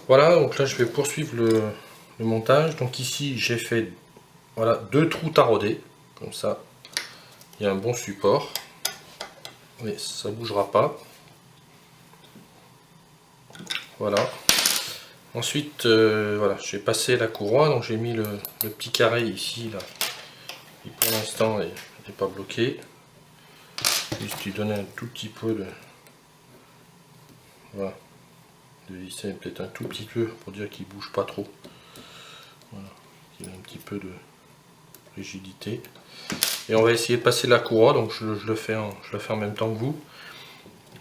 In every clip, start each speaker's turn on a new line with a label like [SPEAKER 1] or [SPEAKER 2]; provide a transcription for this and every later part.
[SPEAKER 1] Voilà, donc là je vais poursuivre le montage. Donc ici j'ai fait voilà, 2 trous taraudés, comme ça il y a un bon support. Mais ça bougera pas. Voilà. Ensuite, voilà, j'ai passé la courroie, donc j'ai mis le petit carré ici, là, qui pour l'instant n'est pas bloqué. Juste lui donner un tout petit peu de... Voilà, de visser peut-être un tout petit peu pour dire qu'il bouge pas trop. Voilà, qu'il a un petit peu de rigidité. Et on va essayer de passer la courroie, donc je le fais en même temps que vous.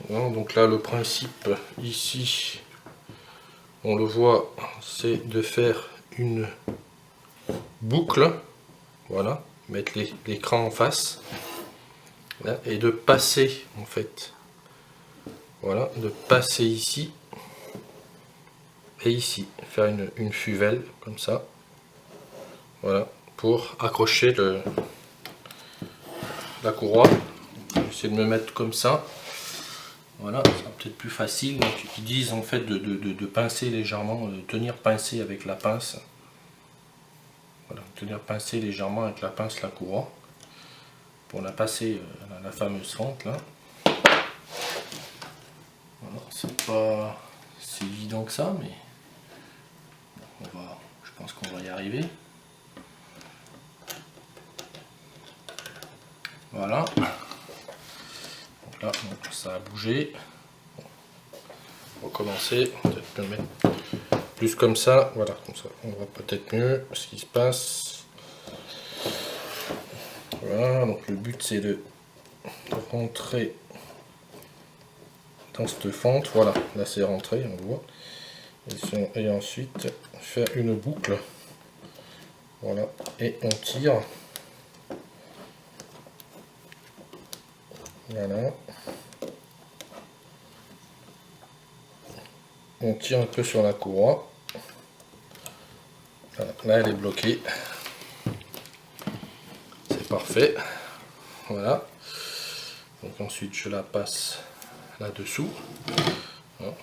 [SPEAKER 1] Voilà, donc là le principe ici, on le voit, c'est de faire une boucle, voilà, mettre l'écran en face, là, et de passer en fait, voilà, de passer ici et ici, faire une fuvelle comme ça, voilà, pour accrocher la courroie. Je vais essayer de me mettre comme ça. Voilà, ça sera peut-être plus facile. Donc ils disent en fait de pincer légèrement, de tenir pincé avec la pince. Voilà, tenir pincé légèrement avec la pince la courroie pour la passer à la fameuse fente là. Voilà, c'est pas si évident que ça, mais je pense qu'on va y arriver. Voilà. Donc là, donc ça a bougé. On va recommencer. Peut-être le mettre plus comme ça. Voilà, comme ça, on voit peut-être mieux ce qui se passe. Voilà, donc le but c'est de rentrer dans cette fente. Voilà, là c'est rentré, on voit. Et ensuite faire une boucle. Voilà, et on tire. Voilà. On tire un peu sur la courroie. Voilà, là elle est bloquée. C'est parfait. Voilà. Donc ensuite je la passe là-dessous. Voilà.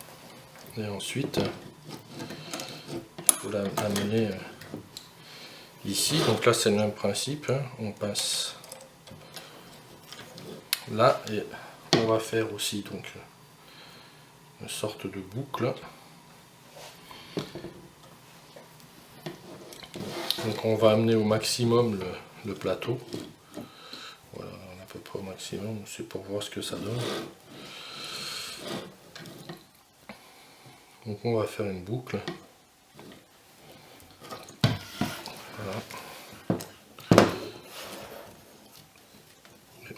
[SPEAKER 1] Et ensuite il faut la mener ici. Donc là c'est le même principe. Hein. On passe là et on va faire aussi donc une sorte de boucle. Donc on va amener au maximum le plateau. Voilà, à peu près au maximum, c'est pour voir ce que ça donne. Donc on va faire une boucle. Voilà. Et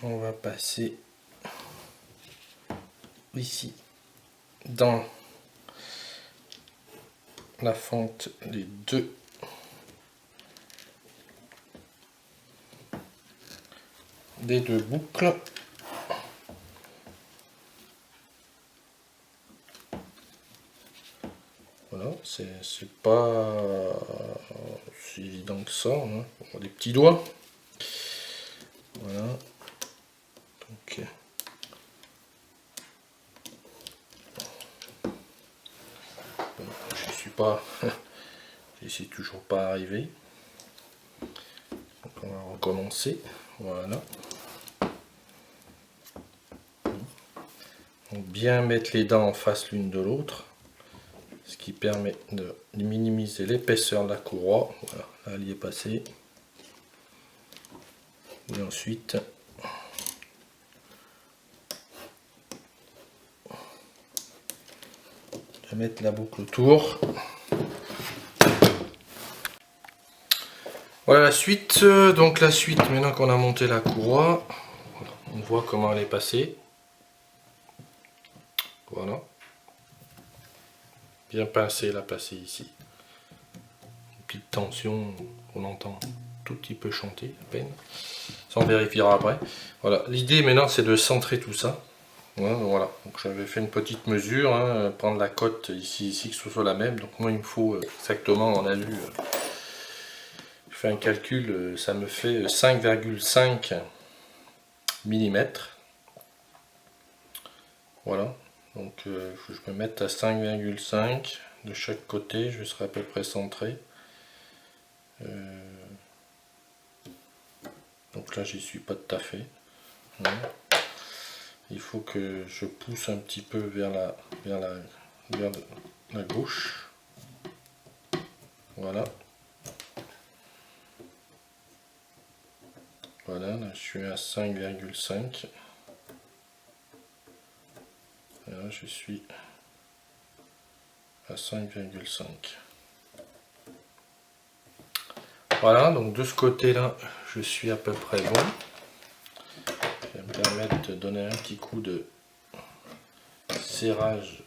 [SPEAKER 1] on va passer ici dans la fente des deux boucles. Voilà, c'est pas si évident que ça, hein. On a des petits doigts. Voilà. Donc bon, je suis pas j'essaie toujours pas arriver. Donc on va recommencer. Voilà. Donc bien mettre les dents en face l'une de l'autre, ce qui permet de minimiser l'épaisseur de la courroie. Voilà, là elle y est passée. Et ensuite de mettre la boucle autour. Voilà la suite. Donc la suite, maintenant qu'on a monté la courroie, on voit comment elle est passée. Voilà. Bien pincé, la passer ici. Une petite tension, on entend tout petit peu chanter à peine. Ça on vérifiera après. Voilà. L'idée maintenant c'est de centrer tout ça. Voilà. Donc j'avais fait une petite mesure, hein, prendre la cote ici, que ce soit la même. Donc moi il me faut exactement, on a vu, je fais un calcul, ça me fait 5,5 mm. Voilà. Donc je me mette à 5,5 de chaque côté, je serai à peu près centré. Donc là j'y suis pas tout à fait. Voilà. Il faut que je pousse un petit peu vers la gauche. Voilà. Voilà, là je suis à 5,5. Là je suis à 5,5. Voilà, donc de ce côté là je suis à peu près bon. Je vais me permettre de donner un petit coup de serrage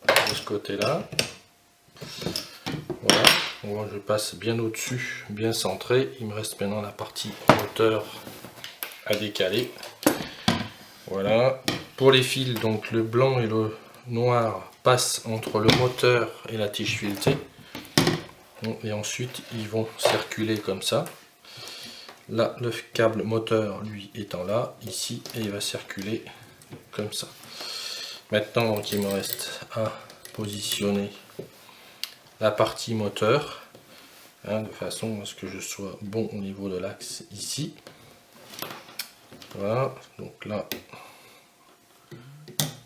[SPEAKER 1] de ce côté là. Voilà, donc je passe bien au dessus, bien centré. Il me reste maintenant la partie moteur à décaler. Voilà, pour les fils, donc le blanc et le noir passent entre le moteur et la tige filetée. Et ensuite ils vont circuler comme ça. Là le câble moteur lui étant là, ici, et il va circuler comme ça. Maintenant donc, il me reste à positionner la partie moteur, hein, de façon à ce que je sois bon au niveau de l'axe ici. Voilà, donc là,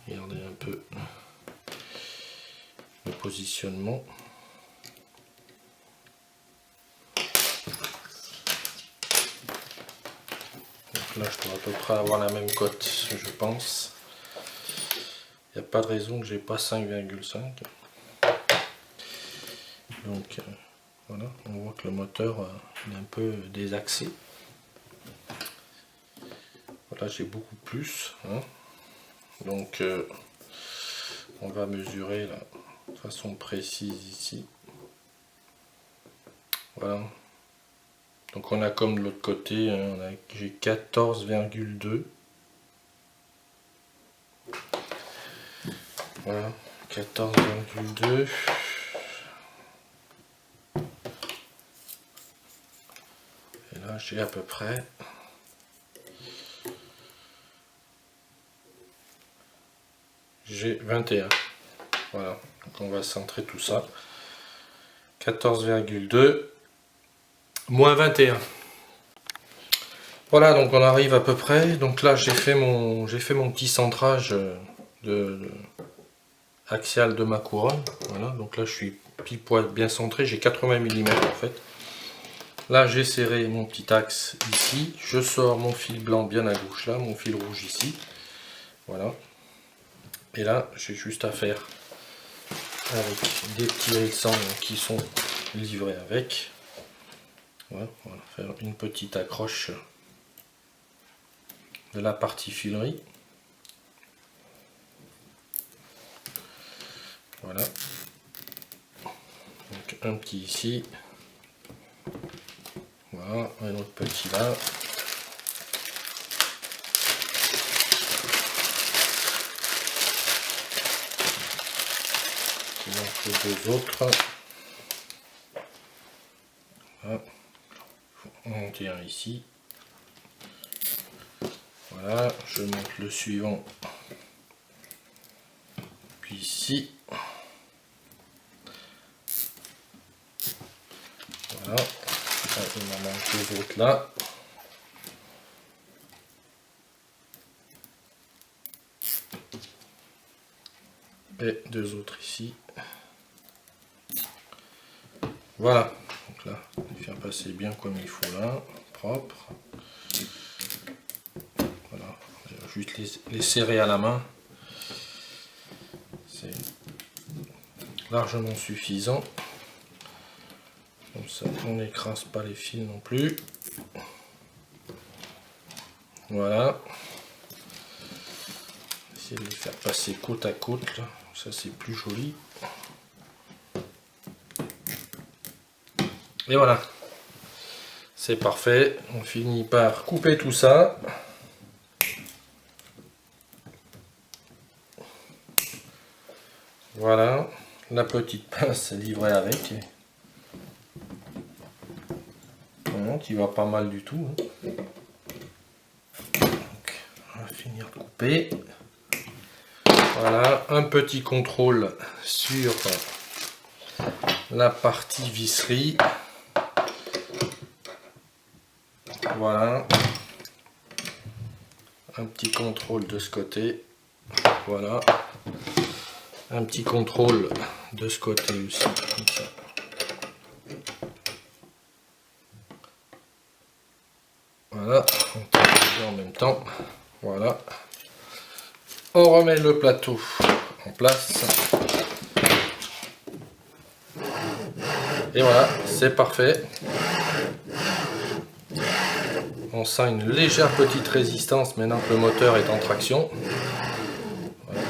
[SPEAKER 1] regardez un peu le positionnement. Donc là je dois à peu près avoir la même cote, je pense. Il n'y a pas de raison que j'ai pas 5,5. Donc voilà, on voit que le moteur est un peu désaxé. Voilà, j'ai beaucoup plus, hein. Donc on va mesurer là, de façon précise ici. Voilà. Donc on a comme de l'autre côté, hein, j'ai 14,2. Voilà, 14,2. Et là j'ai à peu près j'ai 21. Voilà, donc on va centrer tout ça. 14,2 moins 21. Voilà, donc on arrive à peu près. Donc là j'ai fait mon petit centrage axial de ma couronne. Voilà, donc là je suis pile poil bien centré, j'ai 80 mm en fait. Là j'ai serré mon petit axe ici, je sors mon fil blanc bien à gauche là, mon fil rouge ici. Voilà. Et là j'ai juste à faire avec des petits hérissons qui sont livrés avec. Voilà, on va faire une petite accroche de la partie filerie. Voilà. Donc un petit ici. Voilà, un autre petit là. Il manque les deux autres. Voilà. On va monter un ici. Voilà, je monte le suivant. Puis ici. Voilà. Il m'en manque les autres là. Et deux autres ici. Voilà. Donc là, il faut passer bien comme il faut là. Propre. Voilà. Juste les serrer à la main. C'est largement suffisant. Comme ça, on n'écrase pas les fils non plus. Voilà. Essayer de les faire passer côte à côte. Là. Ça, c'est plus joli. Et voilà. C'est parfait. On finit par couper tout ça. Voilà. La petite pince livrée avec. Qui va pas mal du tout. Donc, on va finir de couper. Voilà, un petit contrôle sur la partie visserie. Voilà. Un petit contrôle de ce côté. Voilà. Un petit contrôle de ce côté aussi, comme ça. Voilà, on tire en même temps. Voilà. On remet le plateau en place. Et voilà, c'est parfait. On sent une légère petite résistance maintenant que le moteur est en traction. Voilà.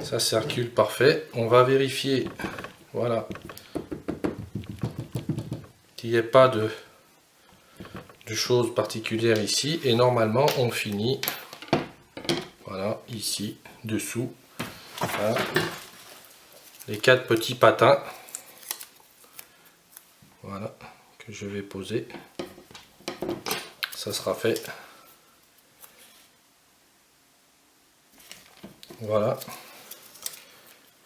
[SPEAKER 1] Ça circule parfait. On va vérifier, voilà, qu'il n'y ait pas de choses particulières ici. Et normalement, on finit, voilà, ici, dessous. Voilà. Les 4 petits patins. Voilà. Que je vais poser, ça sera fait. Voilà,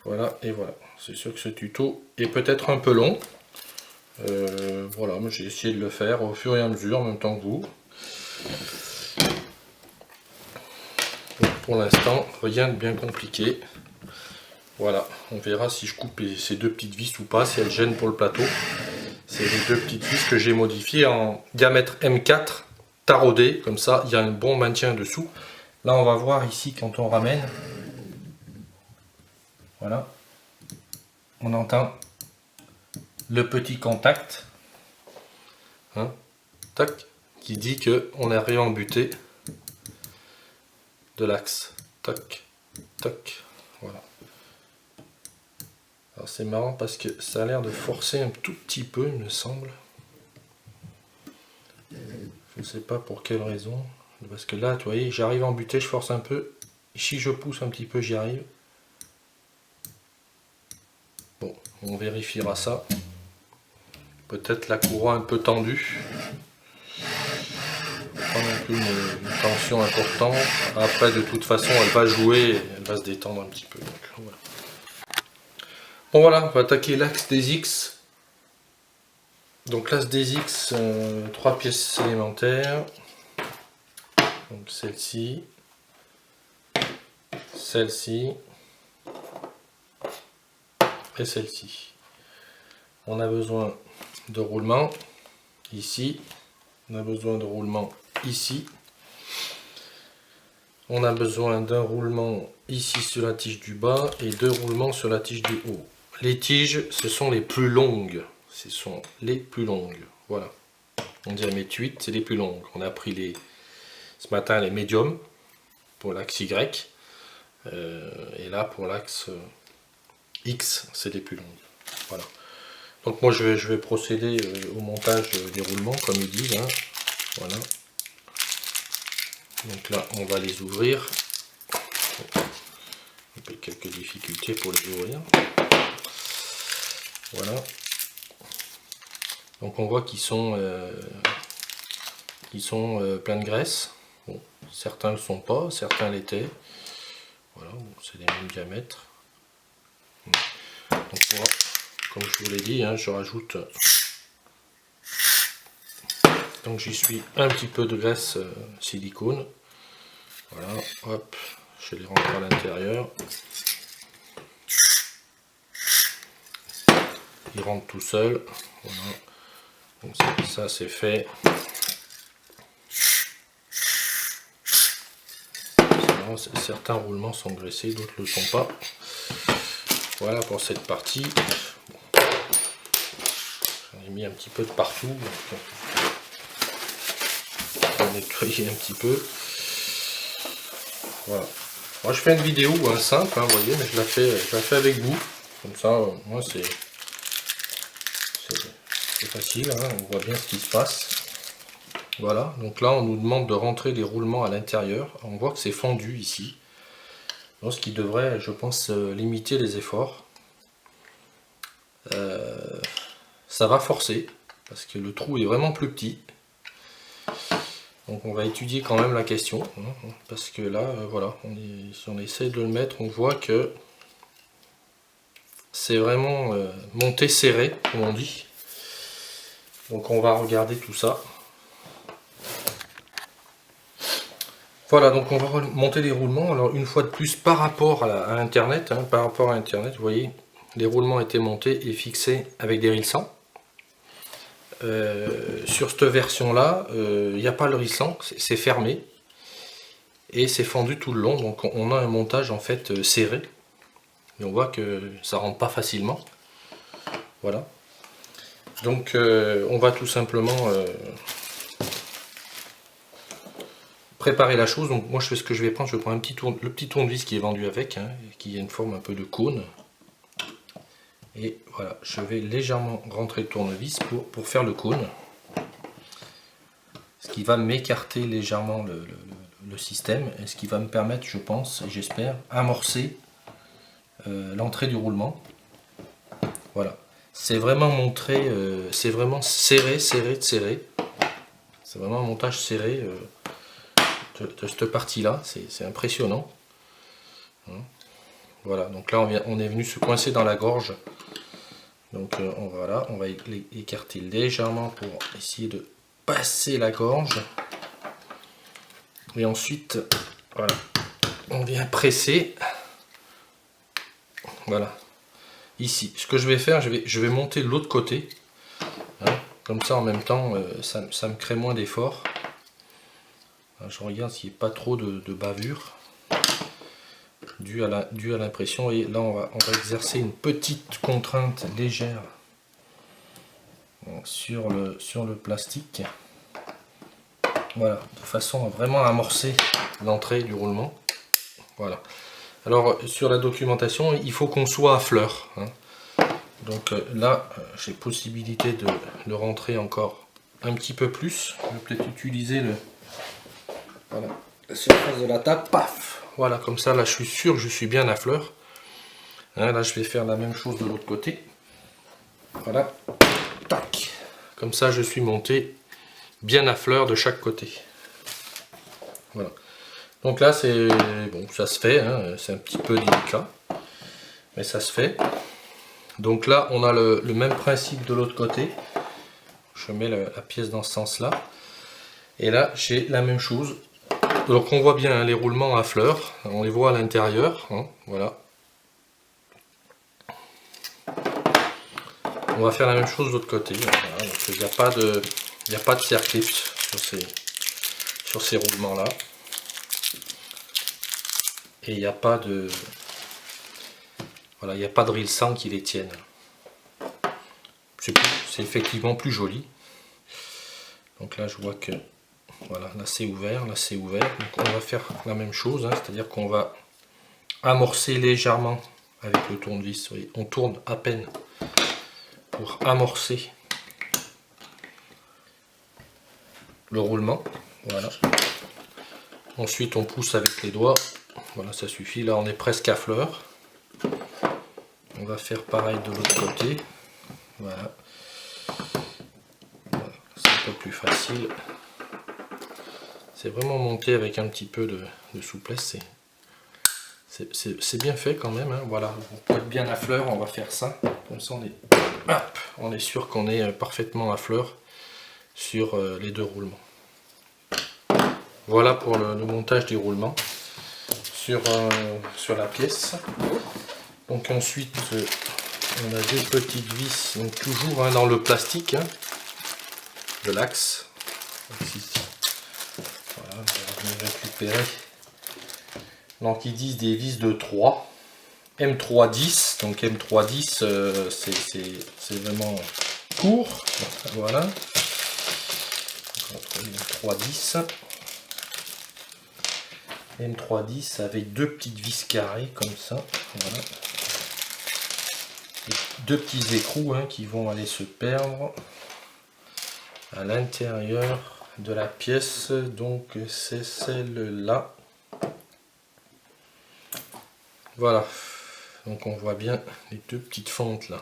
[SPEAKER 1] voilà et voilà. C'est sûr que ce tuto est peut-être un peu long. Voilà, mais j'ai essayé de le faire au fur et à mesure, en même temps que vous. Donc, pour l'instant, rien de bien compliqué. Voilà, on verra si je coupe ces 2 petites vis ou pas, si elles gênent pour le plateau. C'est les 2 petites vis que j'ai modifiées en diamètre M4 taraudé, comme ça il y a un bon maintien dessous. Là on va voir ici quand on ramène, voilà, on entend le petit contact, hein, tac, qui dit que on est réembuté de l'axe, tac, tac, voilà. Alors c'est marrant parce que ça a l'air de forcer un tout petit peu, il me semble. Je ne sais pas pour quelle raison. Parce que là, tu vois, j'arrive à embuter, je force un peu. Si je pousse un petit peu, j'y arrive. Bon, on vérifiera ça. Peut-être la courroie un peu tendue. Pas non plus une tension importante. Après, de toute façon, elle va jouer, elle va se détendre un petit peu. Donc, voilà. Bon voilà, on va attaquer l'axe des X. Donc l'axe des X, 3 pièces élémentaires. Donc celle-ci, celle-ci et celle-ci. On a besoin de roulement ici. On a besoin de roulement ici. On a besoin d'un roulement ici sur la tige du bas et 2 roulements sur la tige du haut. Les tiges, ce sont les plus longues. Ce sont les plus longues. Voilà. On diamètre 8, c'est les plus longues. On a pris ce matin les médiums pour l'axe Y. Et là, pour l'axe X, c'est les plus longues. Voilà. Donc moi, je vais procéder au montage des roulements, comme ils disent. Hein. Voilà. Donc là, on va les ouvrir. Il y a quelques difficultés pour les ouvrir. Voilà. Donc on voit qu'ils sont pleins de graisse. Bon, certains ne le sont pas, certains l'étaient. Voilà, bon, c'est les mêmes diamètres. Donc voilà, comme je vous l'ai dit, hein, je rajoute. Donc j'y suis un petit peu de graisse silicone. Voilà, hop, je les rentre à l'intérieur. Il rentre tout seul. Voilà. Donc ça c'est fait. Certains roulements sont graissés, d'autres ne le sont pas. Voilà pour cette partie. J'en ai mis un petit peu de partout. Donc on va nettoyer un petit peu. Voilà. Moi je fais une vidéo simple, hein, vous voyez, mais je la fais avec vous. Comme ça, moi c'est facile, hein, on voit bien ce qui se passe. Voilà, donc là on nous demande de rentrer les roulements à l'intérieur. On voit que c'est fondu ici. Donc, ce qui devrait, je pense, limiter les efforts. Ça va forcer, parce que le trou est vraiment plus petit. Donc on va étudier quand même la question, hein, parce que là, voilà, si on essaie de le mettre, on voit que c'est vraiment monté serré, comme on dit. Donc on va regarder tout ça. Voilà, donc on va monter les roulements. Alors une fois de plus, par rapport à Internet, hein, par rapport à Internet, vous voyez, les roulements étaient montés et fixés avec des rissants. Sur cette version-là, il n'y a pas le rissant, c'est fermé. Et c'est fendu tout le long, donc on a un montage en fait serré. Et on voit que ça rentre pas facilement. Voilà. Donc on va tout simplement préparer la chose. Donc moi je fais ce que je vais prendre, je vais prendre le petit tournevis qui est vendu avec, hein, qui a une forme un peu de cône. Et voilà, je vais légèrement rentrer le tournevis pour faire le cône. Ce qui va m'écarter légèrement le système, et ce qui va me permettre, je pense, et j'espère, amorcer l'entrée du roulement. Voilà. C'est vraiment montré, c'est vraiment serré. C'est vraiment un montage serré de cette partie-là. C'est impressionnant. Voilà, donc là on est venu se coincer dans la gorge. Donc voilà, on va écarter légèrement pour essayer de passer la gorge. Et ensuite, voilà, on vient presser. Voilà. Ici, ce que je vais faire, je vais monter de l'autre côté. Hein, comme ça en même temps, ça me crée moins d'effort. Je regarde s'il n'y a pas trop de bavure due à l'impression. Et là on va exercer une petite contrainte légère sur le plastique. Voilà, de façon à vraiment amorcer l'entrée du roulement. Voilà. Alors sur la documentation, il faut qu'on soit à fleur. Hein. Donc là, j'ai possibilité de le rentrer encore un petit peu plus. Je vais peut-être utiliser voilà, la surface de la table. Paf! Voilà, comme ça, là, je suis sûr que je suis bien à fleur. Hein, là, je vais faire la même chose de l'autre côté. Voilà. Tac! Comme ça, je suis monté bien à fleur de chaque côté. Voilà. Donc là, c'est bon, ça se fait. Hein, c'est un petit peu délicat, mais ça se fait. Donc là, on a le même principe de l'autre côté. Je mets la pièce dans ce sens-là. Et là, j'ai la même chose. Donc on voit bien hein, les roulements à fleurs. On les voit à l'intérieur. Hein, voilà. On va faire la même chose de l'autre côté. Voilà, donc il n'y a pas de circlips sur ces roulements-là. Et il n'y a pas de... Voilà, il n'y a pas de rissant qui les tienne. C'est effectivement plus joli. Donc là je vois que voilà, là c'est ouvert, là c'est ouvert. Donc on va faire la même chose, hein, c'est-à-dire qu'on va amorcer légèrement avec le tournevis. Vous voyez, on tourne à peine pour amorcer le roulement. Voilà. Ensuite on pousse avec les doigts. Voilà, ça suffit. Là on est presque à fleur. On va faire pareil de l'autre côté. Voilà. Voilà. C'est un peu plus facile. C'est vraiment monté avec un petit peu de souplesse. C'est bien fait quand même. Hein. Voilà, pour être bien à fleur, on va faire ça. Comme ça, on est sûr qu'on est parfaitement à fleur sur les deux roulements. Voilà pour le montage des roulements sur la pièce. Donc ensuite, on a deux petites vis, donc toujours hein, dans le plastique hein, de l'axe. Voilà, on va récupérer. Donc ils disent des vis de 3. M310, donc M310 c'est vraiment court. Voilà. M310. M310 avec deux petites vis carrées comme ça. Voilà. Et deux petits écrous hein, qui vont aller se perdre à l'intérieur de la pièce. Donc c'est celle-là. Voilà. Donc on voit bien les deux petites fentes là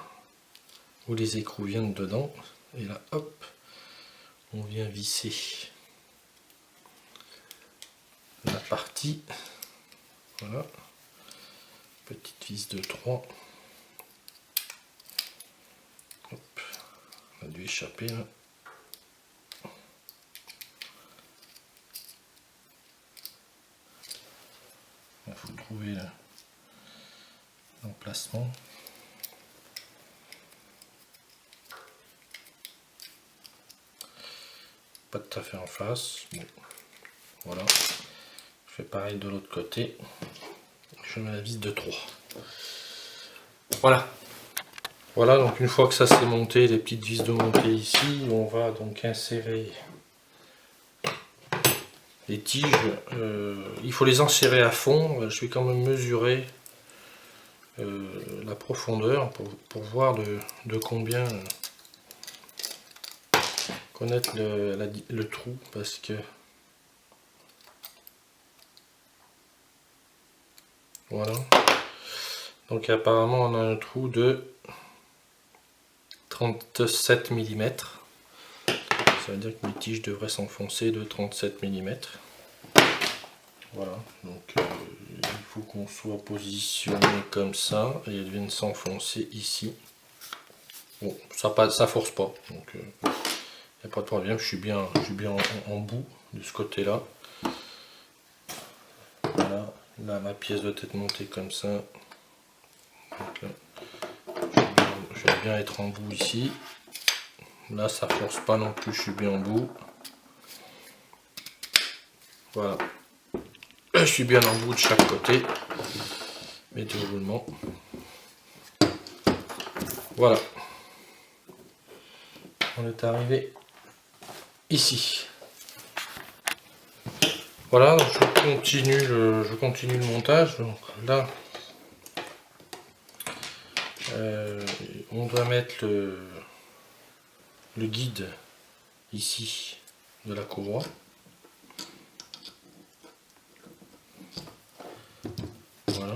[SPEAKER 1] où les écrous viennent dedans. Et là hop, on vient visser la partie. Voilà, petite vis de 3. Hop. On a dû échapper là. Il faut trouver l'emplacement. Pas tout à fait en face. Bon. Voilà. Je fais pareil de l'autre côté. Je mets la vis de 3. Voilà. Voilà, donc une fois que ça s'est monté, les petites vis de montée ici, on va donc insérer les tiges. Il faut les insérer à fond. Je vais quand même mesurer la profondeur pour voir de combien connaître le trou, parce que voilà. Donc apparemment on a un trou de 37 mm. Ça veut dire que mes tiges devraient s'enfoncer de 37 mm. Voilà, donc il faut qu'on soit positionné comme ça et elles viennent s'enfoncer ici. Bon, ça force pas, donc il n'y a pas de problème. Je suis bien en bout de ce côté là. Voilà, là ma pièce doit être montée comme ça. Donc là, je vais bien être en bout ici. Là ça force pas non plus, je suis bien en bout. Voilà, je suis bien en bout de chaque côté. Mes deux roulements. Voilà, on est arrivé ici. Voilà, donc je continue le montage. Donc là, on doit mettre le guide ici de la courroie. Voilà.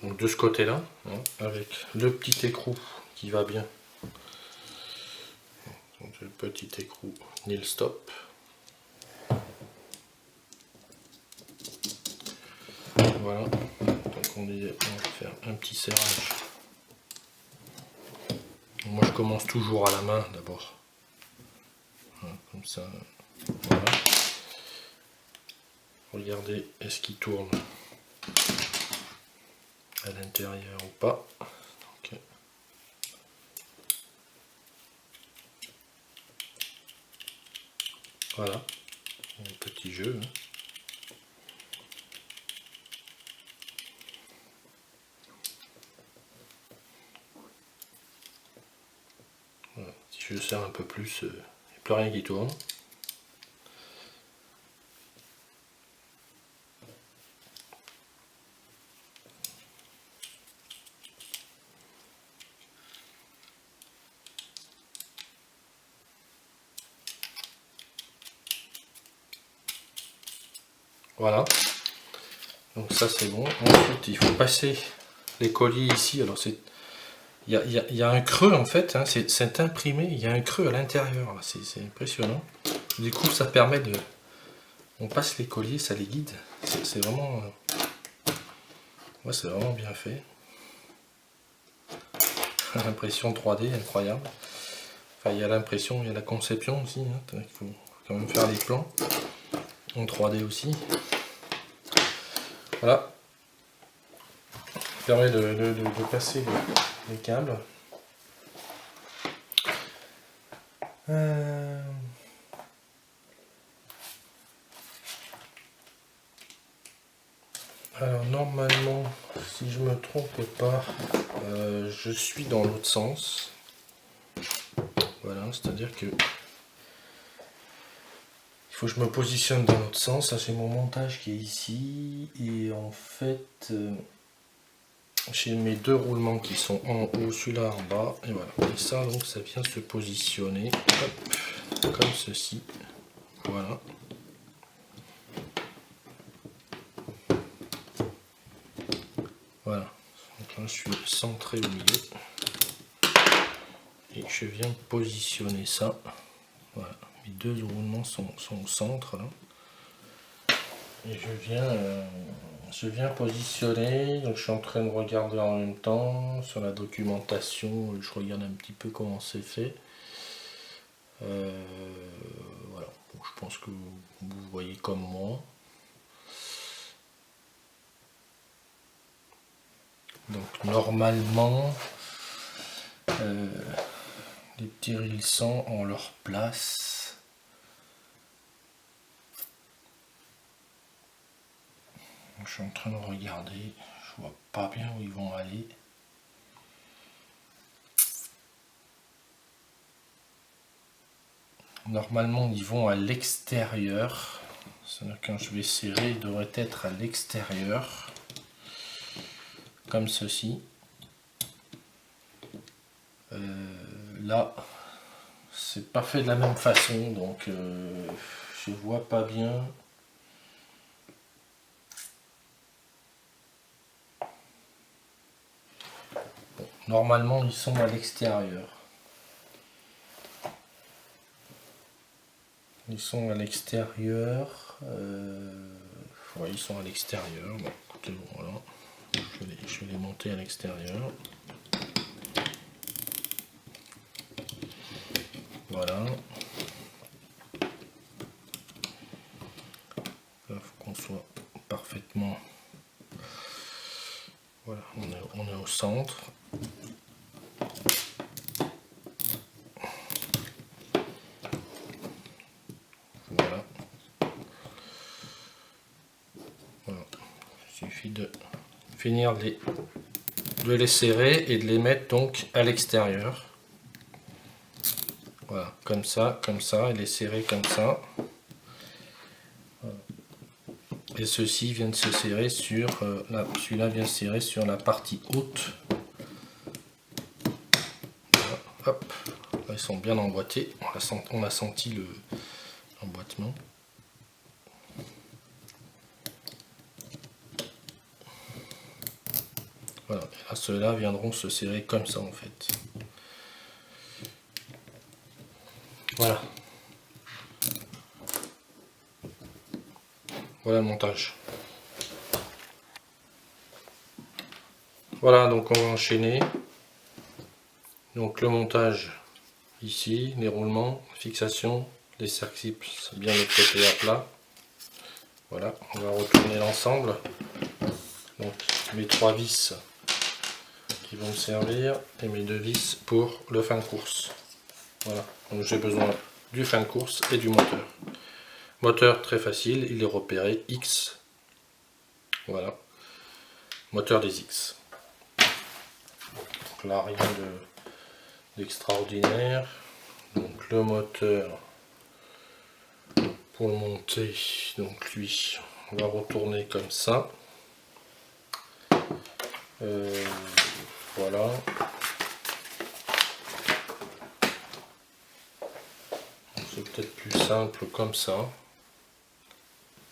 [SPEAKER 1] Donc de ce côté-là, hein, avec le petit écrou qui va bien. Donc le petit écrou nil stop. Voilà. Donc on va faire un petit serrage. Moi je commence toujours à la main d'abord. Voilà, comme ça. Voilà. Regardez, est-ce qu'il tourne à l'intérieur ou pas. Donc, voilà, un petit jeu. Hein. Voilà. Si je le serre un peu plus, il n'y a plus rien qui tourne. Voilà, donc ça c'est bon. Ensuite il faut passer les colliers ici. Alors c'est, il y a un creux en fait, hein. C'est imprimé, il y a un creux à l'intérieur, c'est impressionnant. Du coup ça permet de, on passe les colliers, ça les guide. C'est vraiment, ouais, c'est vraiment bien fait. L'impression 3D incroyable. Enfin il y a l'impression, il y a la conception aussi, hein. Il faut quand même faire les plans en 3D aussi. Voilà, ça permet de passer les câbles. Alors normalement, si je me trompe pas, je suis dans l'autre sens. Voilà, c'est-à-dire que il faut que je me positionne dans l'autre sens. Là, j'ai mon montage qui est ici, et en fait, j'ai mes deux roulements qui sont en haut, celui-là en bas, et voilà. Et ça, donc, ça vient se positionner, hop, comme ceci. Voilà. Voilà. Donc là, je suis centré au milieu. Et je viens positionner ça. Voilà. Les deux roulements sont au centre là. Et je viens positionner, donc je suis en train de regarder en même temps sur la documentation, je regarde un petit peu comment c'est fait. Voilà, bon, je pense que vous voyez comme moi. Donc normalement, les petits rillsons ont leur place. Je suis en train de regarder, je vois pas bien où ils vont aller. Normalement ils vont à l'extérieur, c'est-à-dire quand je vais serrer, ils devraient être à l'extérieur, comme ceci. Là, c'est pas fait de la même façon, donc je vois pas bien. Bon, normalement ils sont à l'extérieur. Ils sont à l'extérieur. Ouais, ils sont à l'extérieur. Bon, écoutez, voilà. Je vais les monter à l'extérieur. Voilà. Là, il faut qu'on soit parfaitement. Voilà, on est au centre. Voilà. Voilà. Il suffit de finir de les serrer et de les mettre donc à l'extérieur. Voilà, comme ça, et les serrer comme ça. Voilà. Et ceci vient de se serrer sur, celui-là vient se serrer sur la partie haute. Voilà, hop, là, ils sont bien emboîtés, on a senti l'emboîtement. Voilà, et là ceux-là viendront se serrer comme ça en fait. Voilà. Voilà le montage. Voilà, donc on va enchaîner. Donc le montage ici, les roulements, fixation, les cercles bien les côtés à plat. Voilà, on va retourner l'ensemble. Donc mes 3 vis qui vont me servir et mes 2 vis pour le fin de course. Voilà, donc j'ai besoin du fin de course et du moteur. Moteur très facile, il est repéré X. Voilà, moteur des X. Donc là rien d'extraordinaire. Donc le moteur pour le monter, donc lui on va retourner comme ça. Voilà. C'est peut-être plus simple comme ça.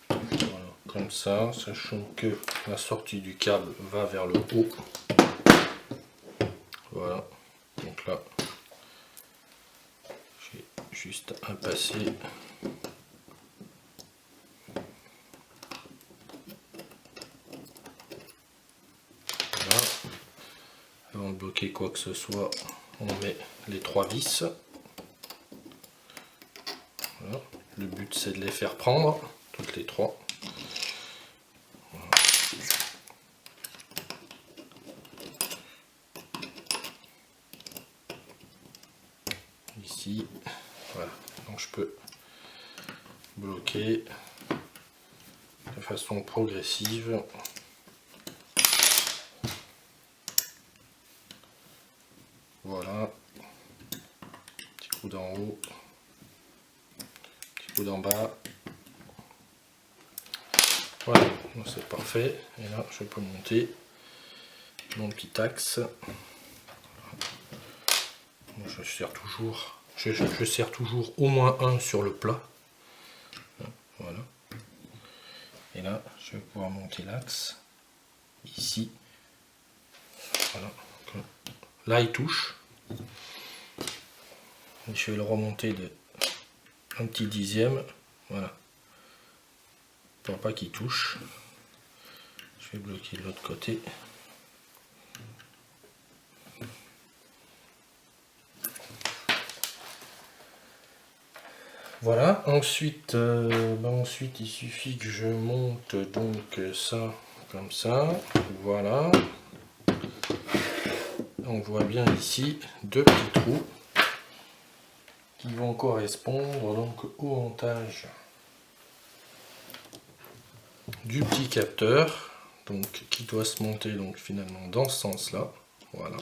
[SPEAKER 1] Voilà, comme ça, sachant que la sortie du câble va vers le haut. Voilà. Donc là, j'ai juste à passer. Voilà. Avant de bloquer quoi que ce soit, on met les 3 vis. Voilà. Le but c'est de les faire prendre, toutes les 3. Voilà. Ici, voilà. Donc je peux bloquer de façon progressive. Voilà. Petit coup d'en haut. Coup d'en bas. Voilà, c'est parfait. Et là, je peux monter mon petit axe. Je serre toujours, je serre toujours au moins un sur le plat. Voilà. Et là, je vais pouvoir monter l'axe ici. Voilà. Là, il touche. Et je vais le remonter de un petit dixième, voilà, pour pas qu'il touche. Je vais bloquer de l'autre côté. Voilà, ensuite, ensuite il suffit que je monte donc ça comme ça, voilà. On voit bien ici deux petits trous qui vont correspondre donc au montage du petit capteur, donc qui doit se monter donc finalement dans ce sens là, voilà.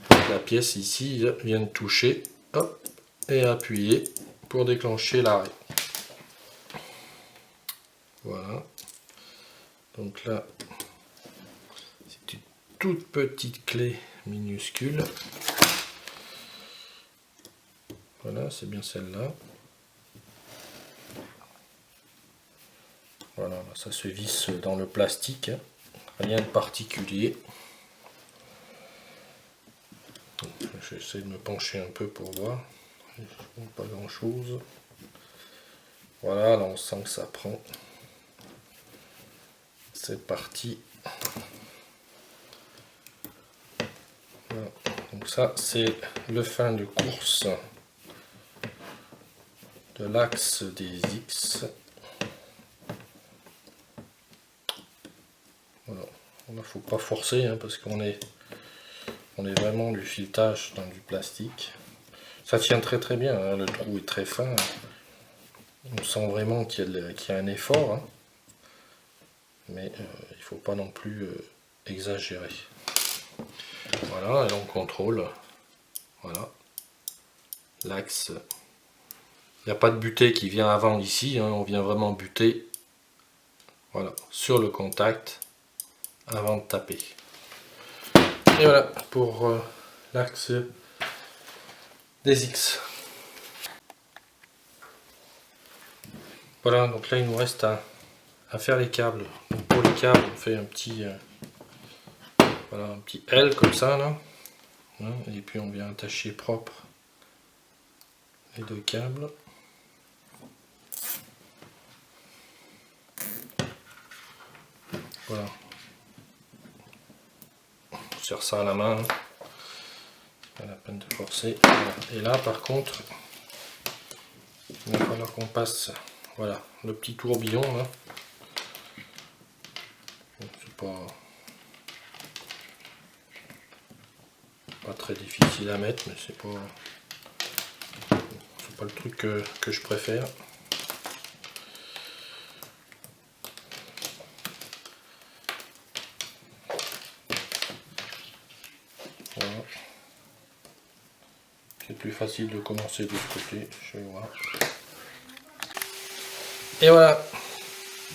[SPEAKER 1] Donc, la pièce ici vient de toucher, hop, et appuyer pour déclencher l'arrêt. Voilà. Donc là, c'est une toute petite clé minuscule. Voilà, c'est bien celle-là. Voilà, ça se visse dans le plastique, hein. Rien de particulier. J'essaie de me pencher un peu pour voir. Pas grand chose. Voilà, là on sent que ça prend. C'est parti. Voilà. Donc ça c'est le fin de course de l'axe des X. Voilà. Il ne faut pas forcer hein, parce qu'on est vraiment du filetage dans du plastique. Ça tient très très bien, hein. Le trou est très fin. On sent vraiment qu'il y a un effort, hein. Mais il ne faut pas non plus exagérer. Voilà, et on contrôle. Voilà. L'axe. Il n'y a pas de butée qui vient avant ici, hein. On vient vraiment buter, voilà, sur le contact avant de taper. Et voilà pour l'axe des X. Voilà, donc là il nous reste à faire les câbles. Donc pour les câbles, on fait un petit voilà, un petit L comme ça là. Et puis on vient attacher propre les deux câbles. Voilà. On serre ça à la main. Pas la peine de forcer. Voilà. Et là par contre, il va falloir qu'on passe, voilà, le petit tourbillon là. C'est pas très difficile à mettre, mais c'est pas le truc que je préfère. Voilà. C'est plus facile de commencer de ce côté, je vais voir. Et voilà,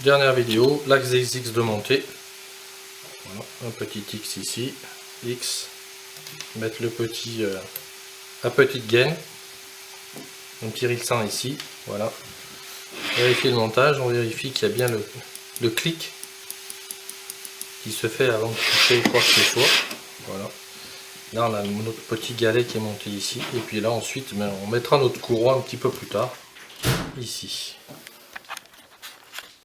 [SPEAKER 1] dernière vidéo, l'axe des X de montée. Voilà, un petit X ici, X, mettre le petit, la petite gaine, un petit rilsan ici, voilà. Vérifier le montage, on vérifie qu'il y a bien le clic qui se fait avant de toucher quoi que ce soit. Voilà. Là on a notre petit galet qui est monté ici, et puis là ensuite on mettra notre courroie un petit peu plus tard, ici.